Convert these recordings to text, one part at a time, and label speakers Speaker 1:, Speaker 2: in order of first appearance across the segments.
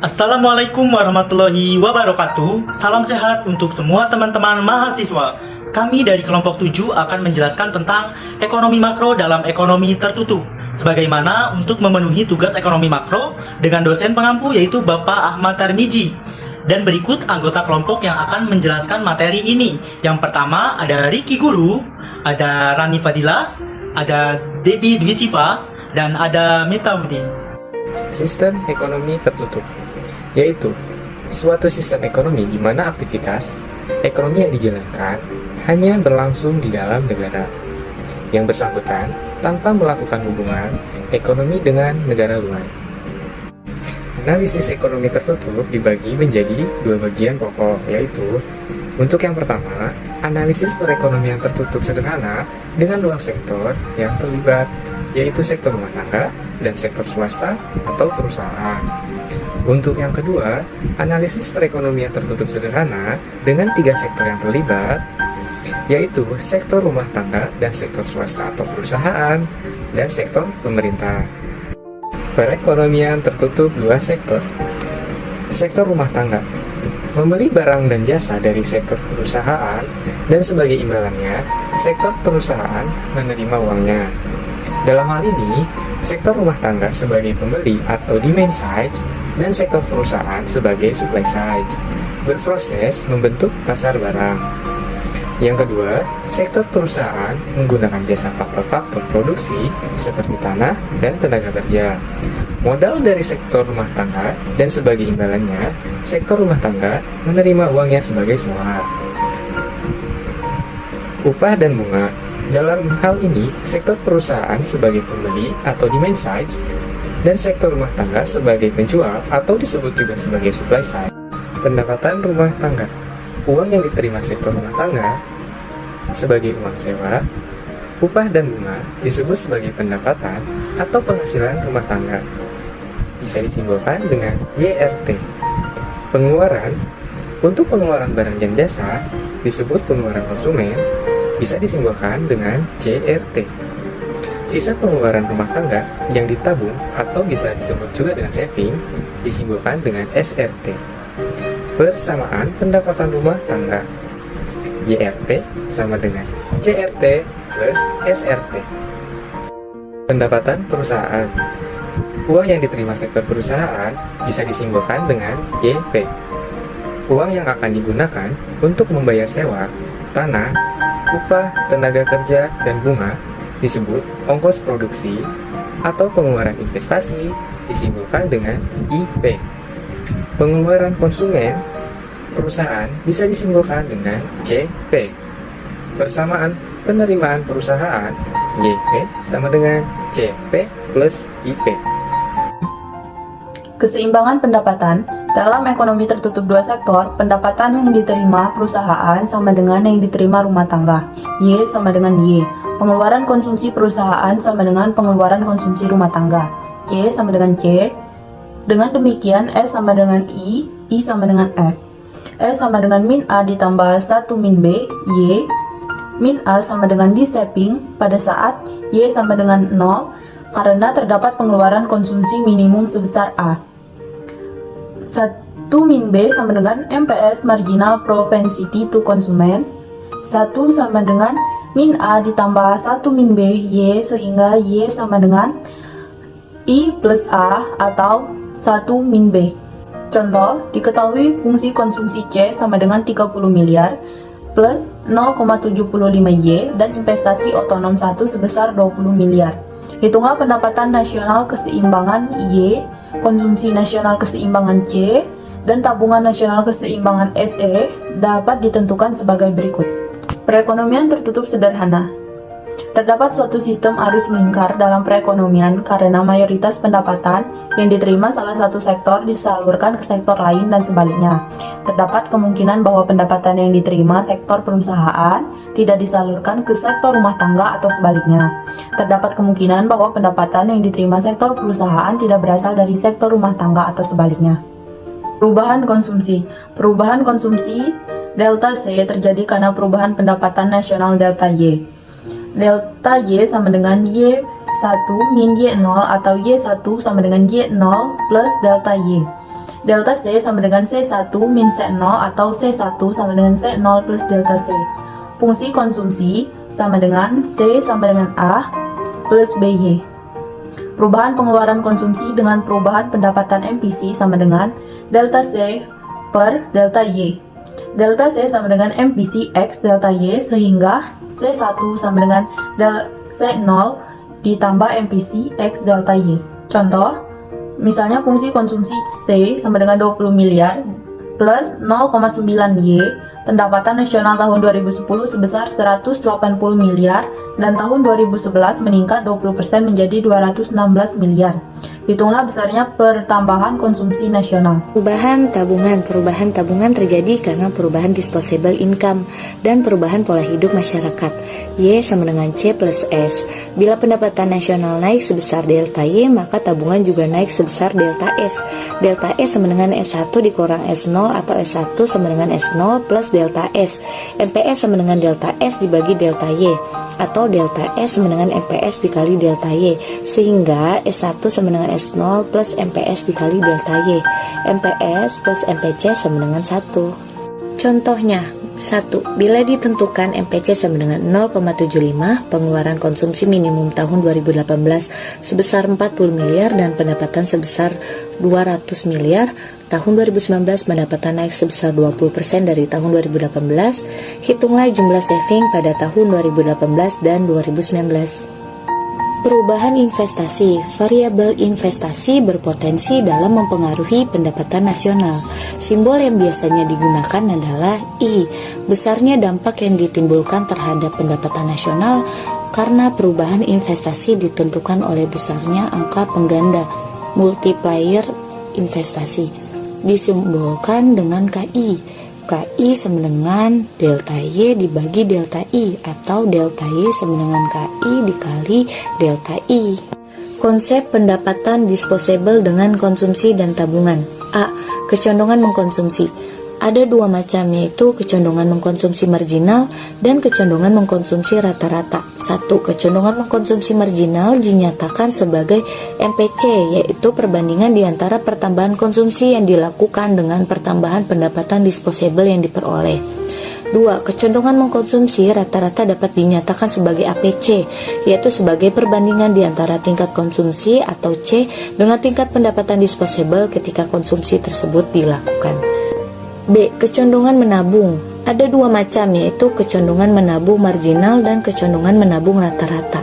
Speaker 1: Assalamualaikum warahmatullahi wabarakatuh. Salam sehat untuk semua teman-teman mahasiswa. Kami dari kelompok 7 akan menjelaskan tentang ekonomi makro dalam ekonomi tertutup. Sebagaimana untuk memenuhi tugas ekonomi makro dengan dosen pengampu yaitu Bapak Ahmad Tarmiji. Dan berikut anggota kelompok yang akan menjelaskan materi ini. Yang pertama ada Riki Guru, ada Rani Fadila, ada Debbie Dwi Siva, dan ada Miftahudin.
Speaker 2: Sistem ekonomi tertutup, yaitu suatu sistem ekonomi di mana aktivitas ekonomi yang dijalankan hanya berlangsung di dalam negara yang bersangkutan tanpa melakukan hubungan ekonomi dengan negara luar. Analisis ekonomi tertutup dibagi menjadi dua bagian pokok, yaitu untuk yang pertama, analisis perekonomian tertutup sederhana dengan dua sektor yang terlibat, yaitu sektor rumah tangga dan sektor swasta atau perusahaan. Untuk yang kedua, analisis perekonomian tertutup sederhana dengan tiga sektor yang terlibat, yaitu sektor rumah tangga dan sektor swasta atau perusahaan, dan sektor pemerintah. Perekonomian tertutup dua sektor. Sektor rumah tangga membeli barang dan jasa dari sektor perusahaan, dan sebagai imbalannya, sektor perusahaan menerima uangnya. Dalam hal ini, sektor rumah tangga sebagai pembeli atau demand side dan sektor perusahaan sebagai supply side berproses membentuk pasar barang. Yang kedua, sektor perusahaan menggunakan jasa faktor-faktor produksi seperti tanah dan tenaga kerja. Modal dari sektor rumah tangga dan sebagai imbalannya, sektor rumah tangga menerima uangnya sebagai sewa. Upah dan bunga. Dalam hal ini, sektor perusahaan sebagai pembeli atau demand side dan sektor rumah tangga sebagai penjual atau disebut juga sebagai supply side. Pendapatan rumah tangga. Uang yang diterima sektor rumah tangga sebagai uang sewa, upah dan bunga disebut sebagai pendapatan atau penghasilan rumah tangga. Bisa disimbolkan dengan YRT. Pengeluaran. Untuk pengeluaran barang dan jasa disebut pengeluaran konsumen, bisa disimbolkan dengan CRT. Sisa pengeluaran rumah tangga yang ditabung atau bisa disebut juga dengan saving disimbolkan dengan SRT. Persamaan pendapatan rumah tangga. YRT sama dengan CRT plus SRT. Pendapatan perusahaan. Uang yang diterima sektor perusahaan bisa disimbolkan dengan YP. Uang yang akan digunakan untuk membayar sewa, tanah, upah, tenaga kerja, dan bunga disebut ongkos produksi atau pengeluaran investasi disimbolkan dengan IP. Pengeluaran konsumen perusahaan bisa disimbolkan dengan CP. Persamaan penerimaan perusahaan YP sama dengan CP plus IP.
Speaker 3: Keseimbangan pendapatan. Dalam ekonomi tertutup dua sektor, pendapatan yang diterima perusahaan sama dengan yang diterima rumah tangga. Y sama dengan Y. Pengeluaran konsumsi perusahaan sama dengan pengeluaran konsumsi rumah tangga. C sama dengan C. Dengan demikian, S sama dengan I sama dengan S. S sama dengan min A ditambah 1 min B, Y. Min A sama dengan di-saving pada saat Y sama dengan 0 karena terdapat pengeluaran konsumsi minimum sebesar A. 1 min B sama dengan MPS marginal propensity to konsumen. 1 sama dengan min A ditambah 1 min B Y sehingga Y sama dengan I plus A atau 1 min B. Contoh, diketahui fungsi konsumsi C sama dengan 30 miliar plus 0,75 Y dan investasi otonom 1 sebesar 20 miliar. Hitunglah pendapatan nasional keseimbangan Y, konsumsi nasional keseimbangan C, dan tabungan nasional keseimbangan SE dapat ditentukan sebagai berikut. Perekonomian tertutup sederhana. Terdapat suatu sistem arus melingkar dalam perekonomian karena mayoritas pendapatan yang diterima salah satu sektor disalurkan ke sektor lain dan sebaliknya. Terdapat kemungkinan bahwa pendapatan yang diterima sektor perusahaan tidak disalurkan ke sektor rumah tangga atau sebaliknya. Terdapat kemungkinan bahwa pendapatan yang diterima sektor perusahaan tidak berasal dari sektor rumah tangga atau sebaliknya. Perubahan konsumsi. Perubahan konsumsi delta C terjadi karena perubahan pendapatan nasional delta Y. Delta Y sama dengan Y1 min Y0 atau Y1 sama dengan Y0 plus delta Y. Delta C sama dengan C1 min C0 atau C1 sama dengan C0 plus delta C. Fungsi konsumsi sama dengan C sama dengan A plus BY. Perubahan pengeluaran konsumsi dengan perubahan pendapatan MPC sama dengan delta C per delta Y. Delta C sama dengan MPC X delta Y, sehingga C1 sama dengan C0 ditambah MPC X delta Y. Contoh, misalnya fungsi konsumsi C sama dengan 20 miliar plus 0,9 Y, pendapatan nasional tahun 2010 sebesar 180 miliar dan tahun 2011 meningkat 20% menjadi 216 miliar. Hitunglah besarnya pertambahan konsumsi nasional.
Speaker 4: Perubahan tabungan terjadi karena perubahan disposable income dan perubahan pola hidup masyarakat. Y sama dengan C plus S. Bila pendapatan nasional naik sebesar delta Y, maka tabungan juga naik sebesar delta S. Delta S sama dengan S1 dikurang S0 atau S1 sama dengan S0 plus delta S. MPS sama dengan delta S dibagi delta Y, atau delta S sama dengan MPS dikali delta Y, sehingga S1 sama dengan S0 plus MPS dikali delta Y. MPS plus MPC sama dengan 1. Contohnya, 1. Bila ditentukan MPC sama dengan 0,75, pengeluaran konsumsi minimum tahun 2018 sebesar 40 miliar dan pendapatan sebesar 200 miliar, tahun 2019 pendapatan naik sebesar 20% dari tahun 2018, hitunglah jumlah saving pada tahun 2018 dan 2019. Perubahan investasi. Variabel investasi berpotensi dalam mempengaruhi pendapatan nasional. Simbol yang biasanya digunakan adalah I. Besarnya dampak yang ditimbulkan terhadap pendapatan nasional karena perubahan investasi ditentukan oleh besarnya angka pengganda multiplier investasi. Disimbolkan dengan KI. KI sama dengan delta Y dibagi delta I, atau delta Y sama dengan KI dikali delta I. Konsep pendapatan disposable dengan konsumsi dan tabungan. A. Kecondongan mengkonsumsi. Ada dua macam, yaitu kecondongan mengkonsumsi marginal dan kecondongan mengkonsumsi rata-rata. 1. Kecondongan mengkonsumsi marginal dinyatakan sebagai MPC, yaitu perbandingan di antara pertambahan konsumsi yang dilakukan dengan pertambahan pendapatan disposable yang diperoleh. 2. Kecondongan mengkonsumsi rata-rata dapat dinyatakan sebagai APC, yaitu sebagai perbandingan di antara tingkat konsumsi atau C dengan tingkat pendapatan disposable ketika konsumsi tersebut dilakukan. B. Kecondongan menabung. Ada dua macam, yaitu kecondongan menabung marginal dan kecondongan menabung rata-rata.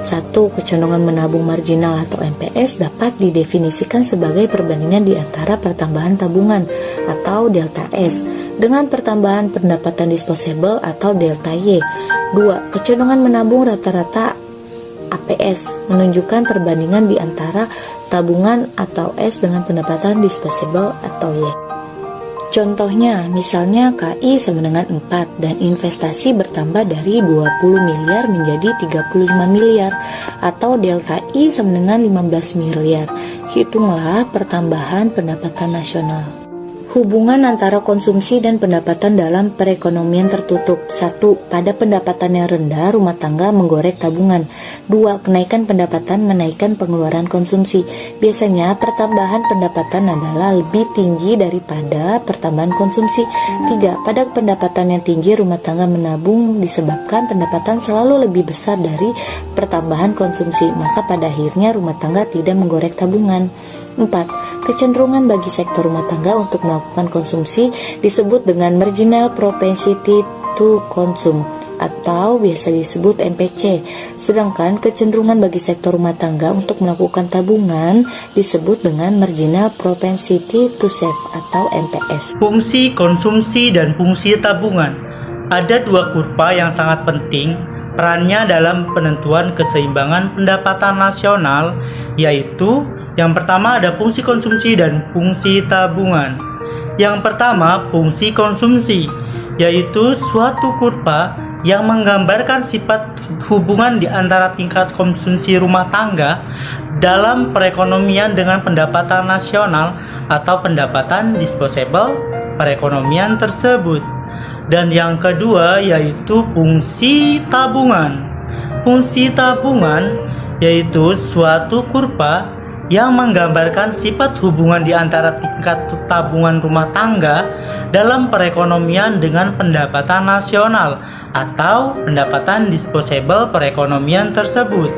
Speaker 4: 1. Kecondongan menabung marginal atau MPS dapat didefinisikan sebagai perbandingan di antara pertambahan tabungan atau delta S dengan pertambahan pendapatan disposable atau delta Y. 2. Kecondongan menabung rata-rata APS menunjukkan perbandingan di antara tabungan atau S dengan pendapatan disposable atau Y. Contohnya, misalnya KI sama dengan 4 dan investasi bertambah dari 20 miliar menjadi 35 miliar, atau delta I sama dengan 15 miliar. Hitunglah pertambahan pendapatan nasional. Hubungan antara konsumsi dan pendapatan dalam perekonomian tertutup. 1. Pada pendapatan yang rendah, rumah tangga menggorek tabungan. 2. Kenaikan pendapatan menaikkan pengeluaran konsumsi. Biasanya pertambahan pendapatan adalah lebih tinggi daripada pertambahan konsumsi. 3. Pada pendapatan yang tinggi, rumah tangga menabung disebabkan pendapatan selalu lebih besar dari pertambahan konsumsi, maka pada akhirnya rumah tangga tidak menggorek tabungan. 4. Kecenderungan bagi sektor rumah tangga untuk melakukan konsumsi disebut dengan marginal propensity to consume atau biasa disebut MPC. Sedangkan kecenderungan bagi sektor rumah tangga untuk melakukan tabungan disebut dengan marginal propensity to save atau MPS.
Speaker 1: Fungsi konsumsi dan fungsi tabungan. Ada dua kurva yang sangat penting perannya dalam penentuan keseimbangan pendapatan nasional, yaitu yang pertama ada fungsi konsumsi dan fungsi tabungan. Yang pertama, fungsi konsumsi, yaitu suatu kurva yang menggambarkan sifat hubungan di antara tingkat konsumsi rumah tangga dalam perekonomian dengan pendapatan nasional atau pendapatan disposable perekonomian tersebut. Dan yang kedua yaitu fungsi tabungan. Fungsi tabungan yaitu suatu kurva yang menggambarkan sifat hubungan di antara tingkat tabungan rumah tangga dalam perekonomian dengan pendapatan nasional atau pendapatan disposable perekonomian tersebut.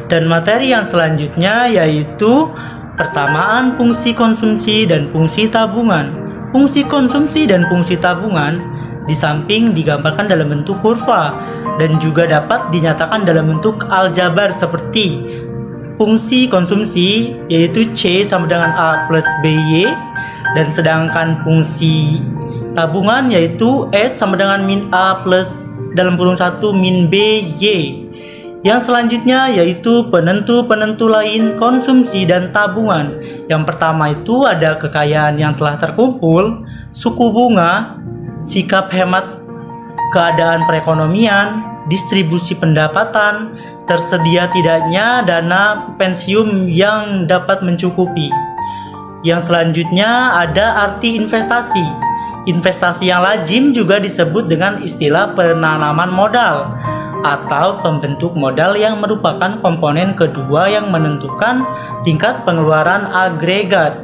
Speaker 1: Dan materi yang selanjutnya yaitu persamaan fungsi konsumsi dan fungsi tabungan. Fungsi konsumsi dan fungsi tabungan di samping digambarkan dalam bentuk kurva dan juga dapat dinyatakan dalam bentuk aljabar seperti fungsi konsumsi yaitu C sama dengan A plus BY, dan sedangkan fungsi tabungan yaitu S sama dengan min A plus dalam kurung 1 min BY. Yang selanjutnya yaitu penentu-penentu lain konsumsi dan tabungan. Yang pertama itu ada kekayaan yang telah terkumpul, suku bunga, sikap hemat keadaan perekonomian, distribusi pendapatan, tersedia tidaknya dana pensiun yang dapat mencukupi. Yang selanjutnya ada arti investasi. Investasi yang lazim juga disebut dengan istilah penanaman modal atau pembentuk modal yang merupakan komponen kedua yang menentukan tingkat pengeluaran agregat.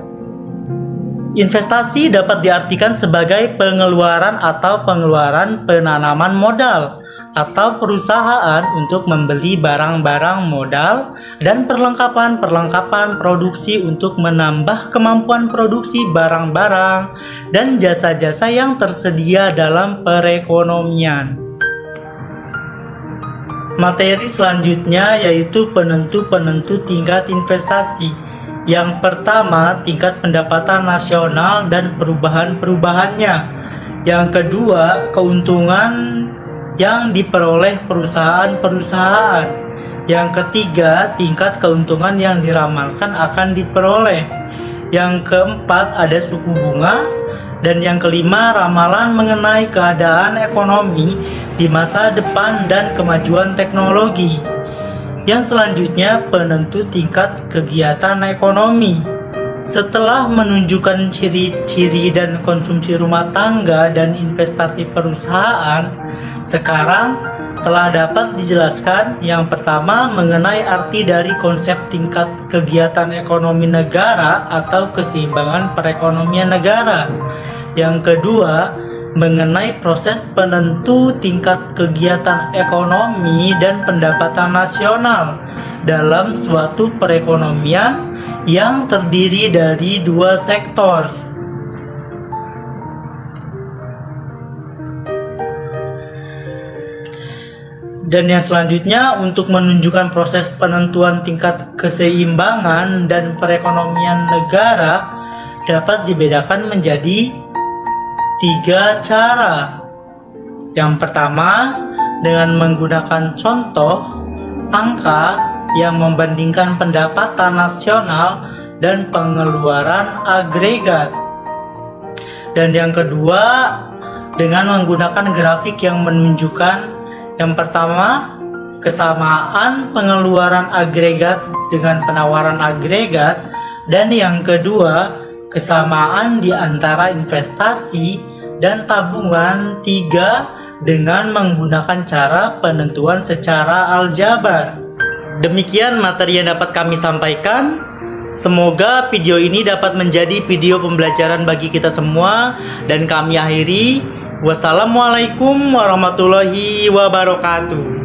Speaker 1: Investasi dapat diartikan sebagai pengeluaran atau pengeluaran penanaman modal atau perusahaan untuk membeli barang-barang modal dan perlengkapan-perlengkapan produksi untuk menambah kemampuan produksi barang-barang dan jasa-jasa yang tersedia dalam perekonomian. Materi selanjutnya yaitu penentu-penentu tingkat investasi. Yang pertama, tingkat pendapatan nasional dan perubahan-perubahannya. Yang kedua, keuntungan yang diperoleh perusahaan-perusahaan. Yang ketiga, tingkat keuntungan yang diramalkan akan diperoleh. Yang keempat, ada suku bunga. Dan yang kelima, ramalan mengenai keadaan ekonomi di masa depan dan kemajuan teknologi. Yang selanjutnya, penentu tingkat kegiatan ekonomi. Setelah menunjukkan ciri-ciri dan konsumsi rumah tangga dan investasi perusahaan, sekarang telah dapat dijelaskan yang pertama mengenai arti dari konsep tingkat kegiatan ekonomi negara atau keseimbangan perekonomian negara. Yang kedua, mengenai proses penentu tingkat kegiatan ekonomi dan pendapatan nasional dalam suatu perekonomian yang terdiri dari dua sektor. Dan yang selanjutnya untuk menunjukkan proses penentuan tingkat keseimbangan dan perekonomian negara dapat dibedakan menjadi 3 cara. Yang pertama, dengan menggunakan contoh angka yang membandingkan pendapatan nasional dan pengeluaran agregat. Dan yang kedua, dengan menggunakan grafik yang menunjukkan yang pertama, kesamaan pengeluaran agregat dengan penawaran agregat, dan yang kedua, kesamaan di antara investasi dan tabungan. 3, dengan menggunakan cara penentuan secara aljabar. Demikian materi yang dapat kami sampaikan. Semoga video ini dapat menjadi video pembelajaran bagi kita semua, dan kami akhiri. Wassalamualaikum warahmatullahi wabarakatuh.